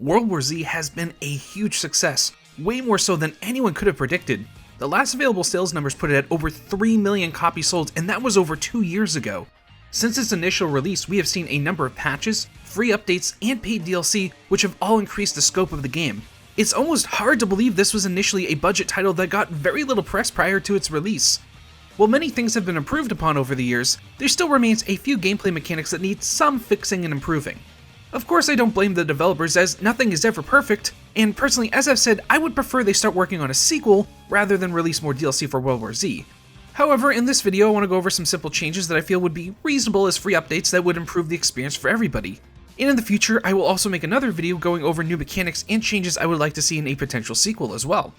World War Z has been a huge success, way more so than anyone could have predicted. The last available sales numbers put it at over 3 million copies sold, and that was over 2 years ago. Since its initial release, we have seen a number of patches, free updates, and paid DLC, which have all increased the scope of the game. It's almost hard to believe this was initially a budget title that got very little press prior to its release. While many things have been improved upon over the years, there still remains a few gameplay mechanics that need some fixing and improving. Of course, I don't blame the developers, as nothing is ever perfect, and personally, as I've said, I would prefer they start working on a sequel rather than release more DLC for World War Z. However, in this video I want to go over some simple changes that I feel would be reasonable as free updates that would improve the experience for everybody. And in the future, I will also make another video going over new mechanics and changes I would like to see in a potential sequel as well.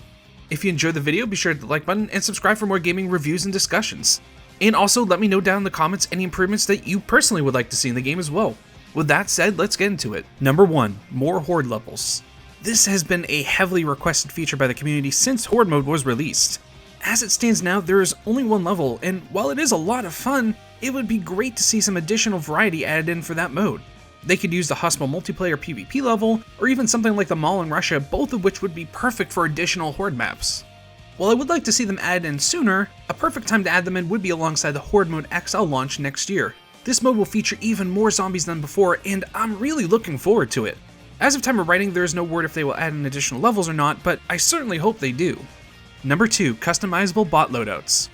If you enjoyed the video, be sure to hit the like button and subscribe for more gaming reviews and discussions. And also let me know down in the comments any improvements that you personally would like to see in the game as well. With that said, let's get into it. Number 1. More Horde levels. This has been a heavily requested feature by the community since Horde mode was released. As it stands now, there is only one level, and while it is a lot of fun, it would be great to see some additional variety added in for that mode. They could use the Hostile multiplayer PvP level, or even something like the Mall in Russia, both of which would be perfect for additional Horde maps. While I would like to see them added in sooner, a perfect time to add them in would be alongside the Horde mode XL launch next year. This mode will feature even more zombies than before, and I'm really looking forward to it. As of time of writing, there is no word if they will add in additional levels or not, but I certainly hope they do. Number 2. Customizable Bot Loadouts.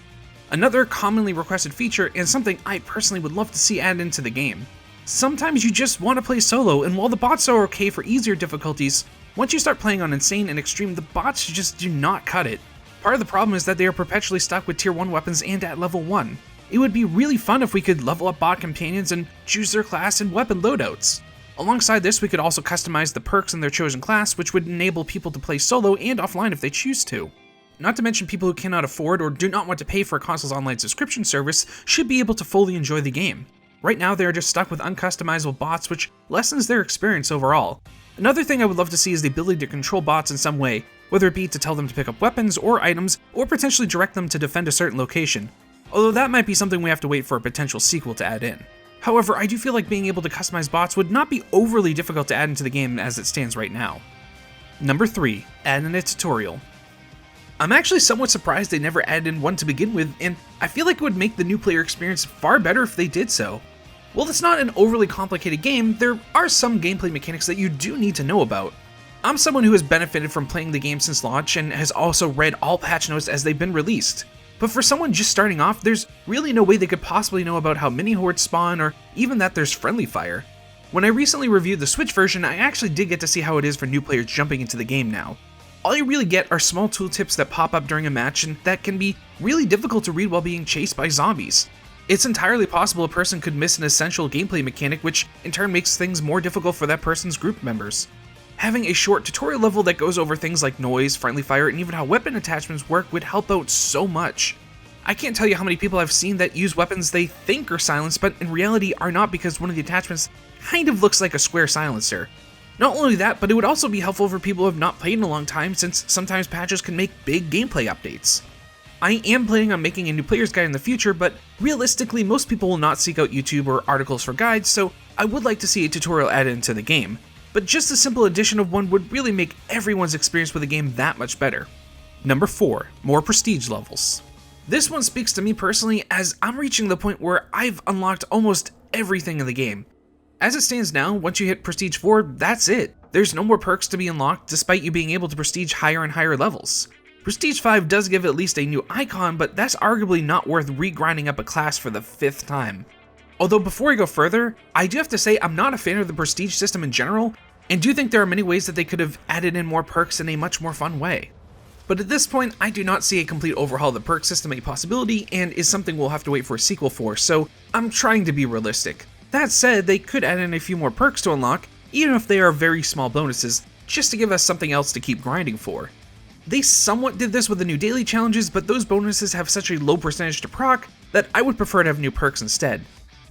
Another commonly requested feature, and something I personally would love to see added into the game. Sometimes you just want to play solo, and while the bots are okay for easier difficulties, once you start playing on Insane and Extreme, the bots just do not cut it. Part of the problem is that they are perpetually stuck with tier 1 weapons and at level 1. It would be really fun if we could level up bot companions and choose their class and weapon loadouts. Alongside this, we could also customize the perks in their chosen class, which would enable people to play solo and offline if they choose to. Not to mention people who cannot afford or do not want to pay for a console's online subscription service should be able to fully enjoy the game. Right now, they are just stuck with uncustomizable bots, which lessens their experience overall. Another thing I would love to see is the ability to control bots in some way, whether it be to tell them to pick up weapons or items, or potentially direct them to defend a certain location. Although that might be something we have to wait for a potential sequel to add in. However, I do feel like being able to customize bots would not be overly difficult to add into the game as it stands right now. Number 3. Add in a tutorial. I'm actually somewhat surprised they never added in one to begin with, and I feel like it would make the new player experience far better if they did so. While it's not an overly complicated game, there are some gameplay mechanics that you do need to know about. I'm someone who has benefited from playing the game since launch and has also read all patch notes as they've been released. But for someone just starting off, there's really no way they could possibly know about how mini hordes spawn or even that there's friendly fire. When I recently reviewed the Switch version, I actually did get to see how it is for new players jumping into the game now. All you really get are small tooltips that pop up during a match and that can be really difficult to read while being chased by zombies. It's entirely possible a person could miss an essential gameplay mechanic, which in turn makes things more difficult for that person's group members. Having a short tutorial level that goes over things like noise, friendly fire, and even how weapon attachments work would help out so much. I can't tell you how many people I've seen that use weapons they think are silenced, but in reality are not because one of the attachments kind of looks like a square silencer. Not only that, but it would also be helpful for people who have not played in a long time, since sometimes patches can make big gameplay updates. I am planning on making a new player's guide in the future, but realistically most people will not seek out YouTube or articles for guides, so I would like to see a tutorial added into the game. But just a simple addition of one would really make everyone's experience with the game that much better. Number 4. More prestige levels. This one speaks to me personally, as I'm reaching the point where I've unlocked almost everything in the game. As it stands now, once you hit Prestige 4, that's it. There's no more perks to be unlocked despite you being able to prestige higher and higher levels. Prestige 5 does give at least a new icon, but that's arguably not worth re-grinding up a class for the 5th time. Although before I go further, I do have to say I'm not a fan of the prestige system in general, and do think there are many ways that they could have added in more perks in a much more fun way. But at this point, I do not see a complete overhaul of the perk system a possibility, and is something we'll have to wait for a sequel for, so I'm trying to be realistic. That said, they could add in a few more perks to unlock, even if they are very small bonuses, just to give us something else to keep grinding for. They somewhat did this with the new daily challenges, but those bonuses have such a low percentage to proc that I would prefer to have new perks instead.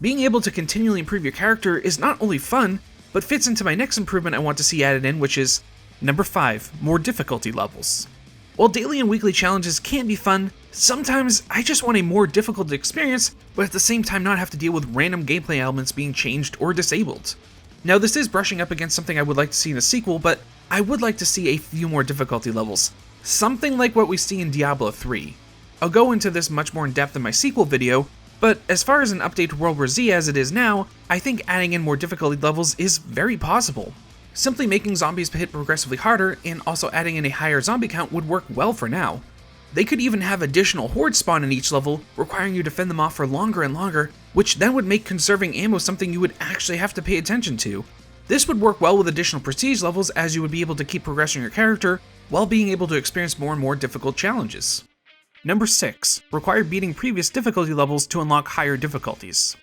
Being able to continually improve your character is not only fun, but fits into my next improvement I want to see added in, which is number 5, more difficulty levels. While daily and weekly challenges can be fun, sometimes I just want a more difficult experience, but at the same time not have to deal with random gameplay elements being changed or disabled. Now this is brushing up against something I would like to see in a sequel, but I would like to see a few more difficulty levels. Something like what we see in Diablo 3. I'll go into this much more in depth in my sequel video, but as far as an update to World War Z as it is now, I think adding in more difficulty levels is very possible. Simply making zombies hit progressively harder and also adding in a higher zombie count would work well for now. They could even have additional hordes spawn in each level, requiring you to fend them off for longer and longer, which then would make conserving ammo something you would actually have to pay attention to. This would work well with additional prestige levels, as you would be able to keep progressing your character while being able to experience more and more difficult challenges. Number 6. Require beating previous difficulty levels to unlock higher difficulties.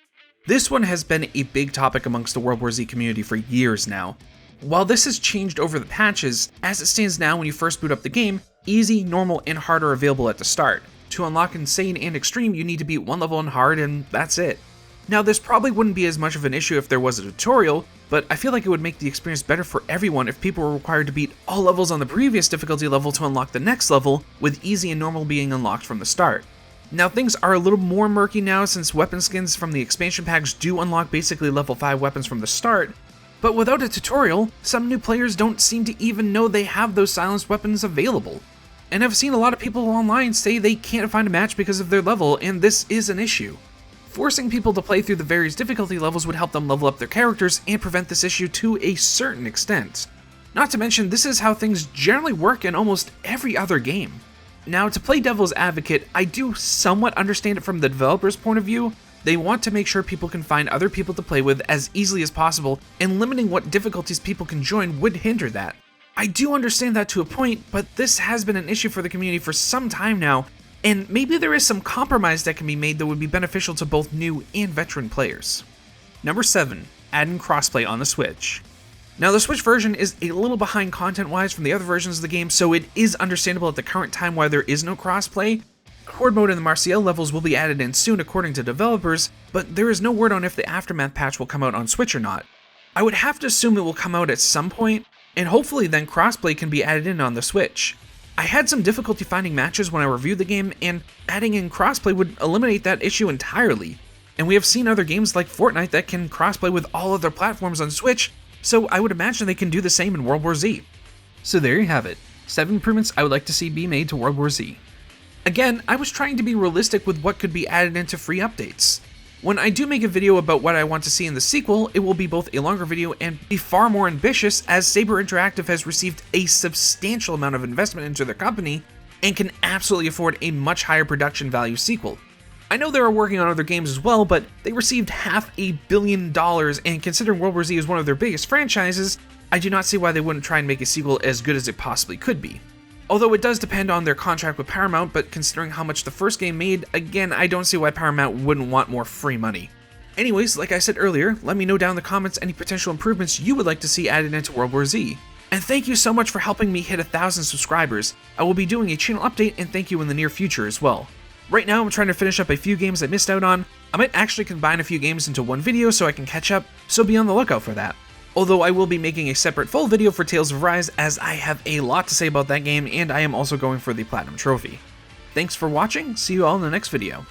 This one has been a big topic amongst the World War Z community for years now. While this has changed over the patches, as it stands now when you first boot up the game, easy, normal, and hard are available at the start. To unlock insane and extreme, you need to beat one level in hard and that's it. Now this probably wouldn't be as much of an issue if there was a tutorial, but I feel like it would make the experience better for everyone if people were required to beat all levels on the previous difficulty level to unlock the next level, with easy and normal being unlocked from the start. Now things are a little more murky now since weapon skins from the expansion packs do unlock basically level 5 weapons from the start, but without a tutorial, some new players don't seem to even know they have those silenced weapons available. And I've seen a lot of people online say they can't find a match because of their level, and this is an issue. Forcing people to play through the various difficulty levels would help them level up their characters and prevent this issue to a certain extent. Not to mention, this is how things generally work in almost every other game. Now, to play devil's advocate, I do somewhat understand it from the developer's point of view. They want to make sure people can find other people to play with as easily as possible, and limiting what difficulties people can join would hinder that. I do understand that to a point, but this has been an issue for the community for some time now, and maybe there is some compromise that can be made that would be beneficial to both new and veteran players. Number 7. Add in crossplay on the Switch. Now the Switch version is a little behind content-wise from the other versions of the game, so it is understandable at the current time why there is no crossplay. Horde mode and the Martial levels will be added in soon according to developers, but there is no word on if the Aftermath patch will come out on Switch or not. I would have to assume it will come out at some point, and hopefully then crossplay can be added in on the Switch. I had some difficulty finding matches when I reviewed the game, and adding in crossplay would eliminate that issue entirely. And we have seen other games like Fortnite that can crossplay with all other platforms on Switch, so I would imagine they can do the same in World War Z. So there you have it, 7 improvements I would like to see be made to World War Z. Again, I was trying to be realistic with what could be added into free updates. When I do make a video about what I want to see in the sequel, it will be both a longer video and be far more ambitious, as Saber Interactive has received a substantial amount of investment into their company and can absolutely afford a much higher production value sequel. I know they are working on other games as well, but they received $500 million, and considering World War Z is one of their biggest franchises, I do not see why they wouldn't try and make a sequel as good as it possibly could be. Although it does depend on their contract with Paramount, but considering how much the first game made, again, I don't see why Paramount wouldn't want more free money. Anyways, like I said earlier, let me know down in the comments any potential improvements you would like to see added into World War Z. And thank you so much for helping me hit 1,000 subscribers. I will be doing a channel update and thank you in the near future as well. Right now I'm trying to finish up a few games I missed out on. I might actually combine a few games into one video so I can catch up, so be on the lookout for that. Although I will be making a separate full video for Tales of Rise, as I have a lot to say about that game and I am also going for the Platinum Trophy. Thanks for watching, see you all in the next video.